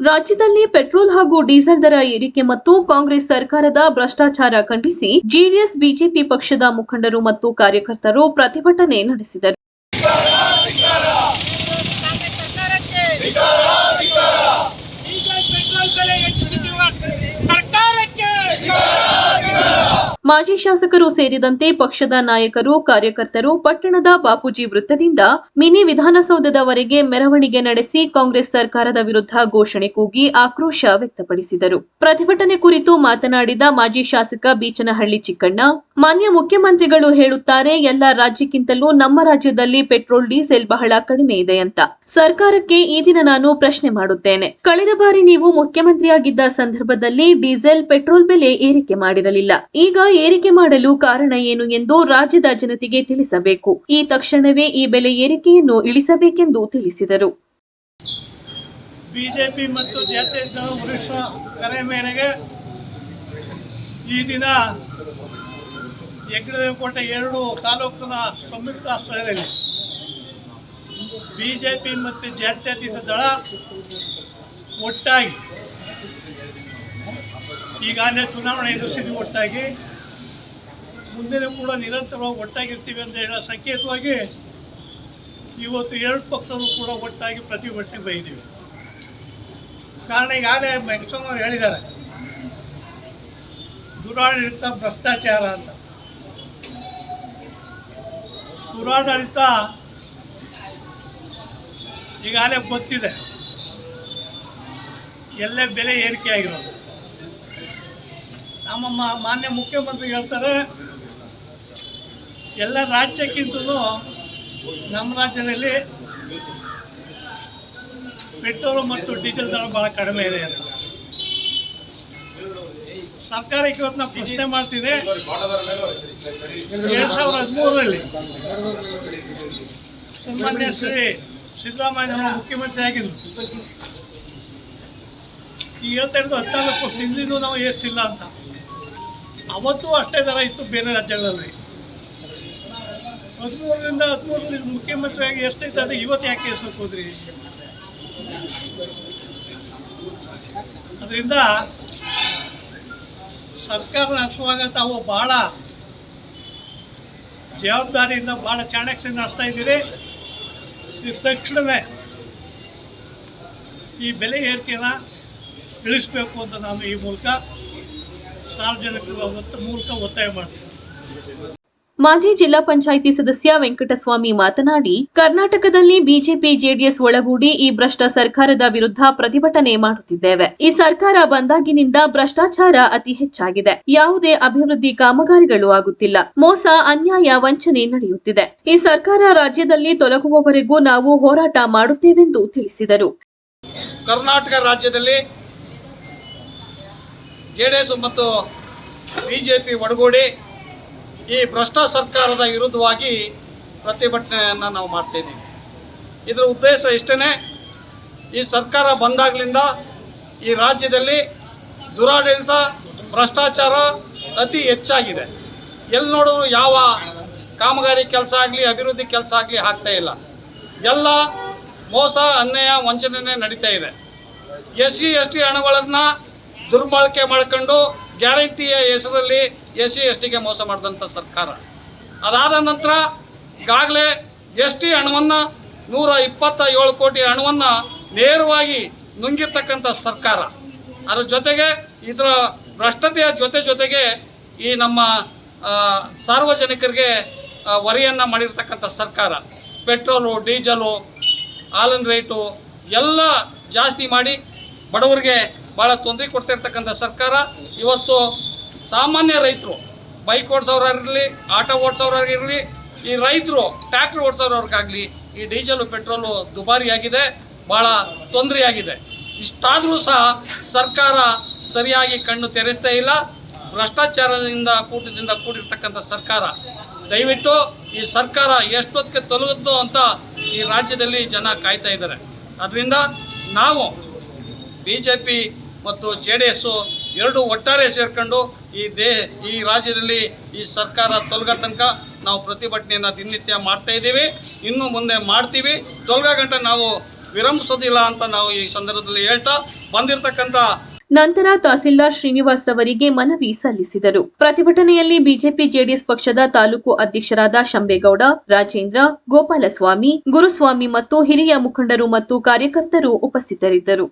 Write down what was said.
ರಾಜ್ಯದಲ್ಲಿ ಪೆಟ್ರೋಲ್ ಹಾಗೂ ಡೀಸೆಲ್ ದರ ಏರಿಕೆ ಮತ್ತು ಕಾಂಗ್ರೆಸ್ ಸರ್ಕಾರದ ಭ್ರಷ್ಟಾಚಾರ ಖಂಡಿಸಿ ಜೆಡಿಎಸ್ ಬಿಜೆಪಿ ಪಕ್ಷದ ಮುಖಂಡರು ಮತ್ತು ಕಾರ್ಯಕರ್ತರು ಪ್ರತಿಭಟನೆ ನಡೆಸಿದರು. ಮಾಜಿ ಶಾಸಕರು ಸೇರಿದಂತೆ ಪಕ್ಷದ ನಾಯಕರು ಕಾರ್ಯಕರ್ತರು ಪಟ್ಟಣದ ಬಾಪೂಜಿ ವೃತ್ತದಿಂದ ಮಿನಿ ವಿಧಾನಸೌಧದವರೆಗೆ ಮೆರವಣಿಗೆ ನಡೆಸಿ ಕಾಂಗ್ರೆಸ್ ಸರ್ಕಾರದ ವಿರುದ್ಧ ಘೋಷಣೆ ಕೂಗಿ ಆಕ್ರೋಶ ವ್ಯಕ್ತಪಡಿಸಿದರು. ಪ್ರತಿಭಟನೆ ಕುರಿತು ಮಾತನಾಡಿದ ಮಾಜಿ ಶಾಸಕ ಬೀಚನಹಳ್ಳಿ ಚಿಕ್ಕಣ್ಣ, ಮಾನ್ಯ ಮುಖ್ಯಮಂತ್ರಿಗಳು ಹೇಳುತ್ತಾರೆ ಎಲ್ಲ ರಾಜ್ಯಕ್ಕಿಂತಲೂ ನಮ್ಮ ರಾಜ್ಯದಲ್ಲಿ ಪೆಟ್ರೋಲ್ ಡೀಸೆಲ್ ಬಹಳ ಕಡಿಮೆ ಇದೆ ಅಂತ. ಸರ್ಕಾರಕ್ಕೆ ಈ ದಿನ ನಾನು ಪ್ರಶ್ನೆ ಮಾಡುತ್ತೇನೆ. ಕಳೆದ ಬಾರಿ ನೀವು ಮುಖ್ಯಮಂತ್ರಿಯಾಗಿದ್ದ ಸಂದರ್ಭದಲ್ಲಿ ಡೀಸೆಲ್ ಪೆಟ್ರೋಲ್ ಬೆಲೆ ಏರಿಕೆ ಮಾಡಿರಲಿಲ್ಲ. ಈಗ ಏರಿಕೆ ಮಾಡಲು ಕಾರಣ ಏನು ಎಂದು ರಾಜ್ಯದ ಜನತೆಗೆ ತಿಳಿಸಬೇಕು. ಈ ತಕ್ಷಣವೇ ಈ ಬೆಲೆ ಏರಿಕೆಯನ್ನು ಇಳಿಸಬೇಕೆಂದು ತಿಳಿಸಿದರು. ಬಿಜೆಪಿ ಮತ್ತು ಜೆಡಿಎಸ್ ವರಿಷ್ಠರ ಕರೆ ಮೇರೆಗೆ ಈ ದಿನ ಹೆಗ್ಗಡದೇವಕೋಟೆ 2 ತಾಲೂಕಿನ ಸಂಯುಕ್ತ ಆಶ್ರಯದಲ್ಲಿ ಬಿಜೆಪಿ ಮತ್ತು ಜಾತ್ಯತೀತ ದಳ ಒಟ್ಟಾಗಿ ಈಗಾಗಲೇ ಚುನಾವಣೆ ಎದುರಿಸಿದ್ವಿ. ಒಟ್ಟಾಗಿ ಮುಂದೆ ಕೂಡ ನಿರಂತರವಾಗಿ ಒಟ್ಟಾಗಿರ್ತೀವಿ ಅಂತ ಹೇಳೋ ಸಂಕೇತವಾಗಿ ಇವತ್ತು 2 ಪಕ್ಷಗಳು ಕೂಡ ಒಟ್ಟಾಗಿ ಪ್ರತಿಭಟನೆ ಬೈದೀವಿ. ಕಾರಣ ಈಗಾಗಲೇ ಮೆಕ್ಸಮ್ ಹೇಳಿದ್ದಾರೆ, ದುರಾಡಳಿತ ಭ್ರಷ್ಟಾಚಾರ ಅಂತ. ದುರಾಡಳಿತ ಈಗಾಗಲೇ ಗೊತ್ತಿದೆ, ಎಲ್ಲೇ ಬೆಲೆ ಏರಿಕೆ ಆಗಿರೋದು. ನಮ್ಮ ಮಾನ್ಯ ಮುಖ್ಯಮಂತ್ರಿ ಹೇಳ್ತಾರೆ, ಎಲ್ಲ ರಾಜ್ಯಕ್ಕಿಂತಲೂ ನಮ್ಮ ರಾಜ್ಯದಲ್ಲಿ ಪೆಟ್ರೋಲ್ ಮತ್ತು ಡೀಸೆಲ್ ದರ ಭಾಳ ಕಡಿಮೆ ಇದೆ ಅಂತ. ಸರ್ಕಾರಕ್ಕೆ ಇವತ್ತು ನಾವು ಪ್ರಶ್ನೆ ಮಾಡ್ತಿದೆ. 2013ರಲ್ಲಿ ಸನ್ಮಾನ್ಯ ಶ್ರೀ ಸಿದ್ದರಾಮಯ್ಯ ಮುಖ್ಯಮಂತ್ರಿ ಆಗಿದ್ರು. ಈಗ ಹೇಳ್ತಾ ಇರೋದು 14 ವರ್ಷ ಹಿಂದಿನೂ ನಾವು ಏರಿಸಿಲ್ಲ ಅಂತ. ಅವತ್ತು ಅಷ್ಟೇ ದರ ಇತ್ತು ಬೇರೆ ರಾಜ್ಯಗಳಲ್ಲಿ. 13ರಿಂದ 13 ಮುಖ್ಯಮಂತ್ರಿಯಾಗಿ ಎಷ್ಟೈತೆ ಅದು ಇವತ್ತು ಯಾಕೆ ಏರ್ಸೋಕೆ ಹೋದ್ರಿ? ಅದರಿಂದ ಸರ್ಕಾರ ನಡೆಸುವಾಗ ತಾವು ಭಾಳ ಜವಾಬ್ದಾರಿಯಿಂದ ಭಾಳ ಚಾಣಕ್ಯ ನಡೆಸ್ತಾ ಇದ್ದೀರಿ. ಇದು ತಕ್ಷಣವೇ ಈ ಬೆಲೆ ಏರಿಕೆನ ಇಳಿಸಬೇಕು ಅಂತ ನಾನು ಈ ಮೂಲಕ ಸಾರ್ವಜನಿಕರ ಮೂಲಕ ಒತ್ತಾಯ ಮಾಡ್ತೀನಿ. ಮಾಜಿ ಜಿಲ್ಲಾ ಪಂಚಾಯಿತಿ ಸದಸ್ಯ ವೆಂಕಟಸ್ವಾಮಿ ಮಾತನಾಡಿ, ಕರ್ನಾಟಕದಲ್ಲಿ ಬಿಜೆಪಿ ಜೆಡಿಎಸ್ ಒಳಗೂಡಿ ಈ ಭ್ರಷ್ಟ ಸರ್ಕಾರದ ವಿರುದ್ಧ ಪ್ರತಿಭಟನೆ ಮಾಡುತ್ತಿದ್ದೇವೆ. ಈ ಸರ್ಕಾರ ಬಂದಾಗಿನಿಂದ ಭ್ರಷ್ಟಾಚಾರ ಅತಿ ಹೆಚ್ಚಾಗಿದೆ. ಯಾವುದೇ ಅಭಿವೃದ್ಧಿ ಕಾಮಗಾರಿಗಳು ಆಗುತ್ತಿಲ್ಲ. ಮೋಸ, ಅನ್ಯಾಯ, ವಂಚನೆ ನಡೆಯುತ್ತಿದೆ. ಈ ಸರ್ಕಾರ ರಾಜ್ಯದಲ್ಲಿ ತೊಲಗುವವರೆಗೂ ನಾವು ಹೋರಾಟ ಮಾಡುತ್ತೇವೆಂದು ತಿಳಿಸಿದರು. ಕರ್ನಾಟಕ ರಾಜ್ಯದಲ್ಲಿ ಜೆಡಿಎಸ್ ಮತ್ತು ಬಿಜೆಪಿ ಒಳಗೂಡಿ ಈ ಭ್ರಷ್ಟ ಸರ್ಕಾರದ ವಿರುದ್ಧವಾಗಿ ಪ್ರತಿಭಟನೆಯನ್ನು ನಾವು ಮಾಡ್ತಾಯಿದ್ದೀವಿ. ಇದರ ಉದ್ದೇಶ ಇಷ್ಟೇ, ಈ ಸರ್ಕಾರ ಬಂದಾಗಲಿಂದ ಈ ರಾಜ್ಯದಲ್ಲಿ ದುರಾಡಳಿತ, ಭ್ರಷ್ಟಾಚಾರ ಅತಿ ಹೆಚ್ಚಾಗಿದೆ. ಎಲ್ಲಿ ನೋಡಿದ್ರು ಯಾವ ಕಾಮಗಾರಿ ಕೆಲಸ ಆಗಲಿ, ಅಭಿವೃದ್ಧಿ ಕೆಲಸ ಆಗಲಿ ಆಗ್ತಾಯಿಲ್ಲ. ಎಲ್ಲ ಮೋಸ, ಅನ್ಯಾಯ, ವಂಚನೆ ನಡೀತಾ ಇದೆ. SC ST ಹಣಗಳನ್ನು ದುರ್ಬಳಕೆ ಮಾಡ್ಕೊಂಡು ಗ್ಯಾರಂಟಿಯ ಹೆಸರಲ್ಲಿ SC STಗೆ ಮೋಸ ಮಾಡಿದಂಥ ಸರ್ಕಾರ. ಅದಾದ ನಂತರ ಈಗಾಗಲೇ ST ಹಣವನ್ನು 127 ಕೋಟಿ ಹಣವನ್ನು ನೇರವಾಗಿ ನುಂಗಿರ್ತಕ್ಕಂಥ ಸರ್ಕಾರ. ಅದರ ಜೊತೆಗೆ ಇದರ ಭ್ರಷ್ಟತೆಯ ಜೊತೆಗೆ ಈ ನಮ್ಮ ಸಾರ್ವಜನಿಕರಿಗೆ ಹೊರೆಯನ್ನು ಮಾಡಿರ್ತಕ್ಕಂಥ ಸರ್ಕಾರ. ಪೆಟ್ರೋಲು, ಡೀಸೆಲು, ಹಾಲಿನ ರೇಟು ಎಲ್ಲ ಜಾಸ್ತಿ ಮಾಡಿ ಬಡವರಿಗೆ ಭಾಳ ತೊಂದರೆ ಕೊಡ್ತಿರ್ತಕ್ಕಂಥ ಸರ್ಕಾರ. ಇವತ್ತು ಸಾಮಾನ್ಯ ರೈತರು, ಬೈಕ್ ಓಡಿಸೋರಾಗಿರಲಿ, ಆಟೋ ಓಡಿಸೋರಾಗಿರಲಿ, ಈ ರೈತರು ಟ್ರ್ಯಾಕ್ಟರ್ ಓಡಿಸೋರವ್ರಿಗಾಗಲಿ ಈ ಡೀಸೆಲು, ಪೆಟ್ರೋಲು ದುಬಾರಿಯಾಗಿದೆ, ಭಾಳ ತೊಂದರೆಯಾಗಿದೆ. ಇಷ್ಟಾದರೂ ಸಹ ಸರ್ಕಾರ ಸರಿಯಾಗಿ ಕಣ್ಣು ತೆರೆಸ್ತಾ ಇಲ್ಲ. ಭ್ರಷ್ಟಾಚಾರದಿಂದ ಕೂಡಿರ್ತಕ್ಕಂಥ ಸರ್ಕಾರ. ದಯವಿಟ್ಟು ಈ ಸರ್ಕಾರ ಎಷ್ಟೊತ್ತಿಗೆ ತೊಲಗುತ್ತೋ ಅಂತ ಈ ರಾಜ್ಯದಲ್ಲಿ ಜನ ಕಾಯ್ತಾ ಇದ್ದಾರೆ. ಅದರಿಂದ ನಾವು ಬಿಜೆಪಿ ಮತ್ತು JDS ಎರಡು ಒಟ್ಟಾರೆ ಸೇರ್ಕೊಂಡು ಈ ರಾಜ್ಯದಲ್ಲಿ ಈ ಸರ್ಕಾರ ತೊಲಗೋ ತನಕ ನಾವು ಪ್ರತಿಭಟನೆಯನ್ನು ದಿನನಿತ್ಯ ಮಾಡ್ತಾ ಇದ್ದೀವಿ. ಇನ್ನು ಮುಂದೆ ಮಾಡ್ತೀವಿ. ತೊಲಗೋ ಗಂಟ ನಾವು ವಿರಮಿಸೋದಿಲ್ಲ ಅಂತ ನಾವು ಈ ಸಂದರ್ಭದಲ್ಲಿ ಹೇಳ್ತಾ ಬಂದಿರತಕ್ಕಂಥ ನಂತರ ತಹಸೀಲ್ದಾರ್ ಶ್ರೀನಿವಾಸ್ ರವರಿಗೆ ಮನವಿ ಸಲ್ಲಿಸಿದರು. ಪ್ರತಿಭಟನೆಯಲ್ಲಿ ಬಿಜೆಪಿ ಜೆಡಿಎಸ್ ಪಕ್ಷದ ತಾಲೂಕು ಅಧ್ಯಕ್ಷರಾದ ಶಂಬೇಗೌಡ, ರಾಜೇಂದ್ರ, ಗೋಪಾಲಸ್ವಾಮಿ, ಗುರುಸ್ವಾಮಿ ಮತ್ತು ಹಿರಿಯ ಮುಖಂಡರು ಮತ್ತು ಕಾರ್ಯಕರ್ತರು ಉಪಸ್ಥಿತರಿದ್ದರು.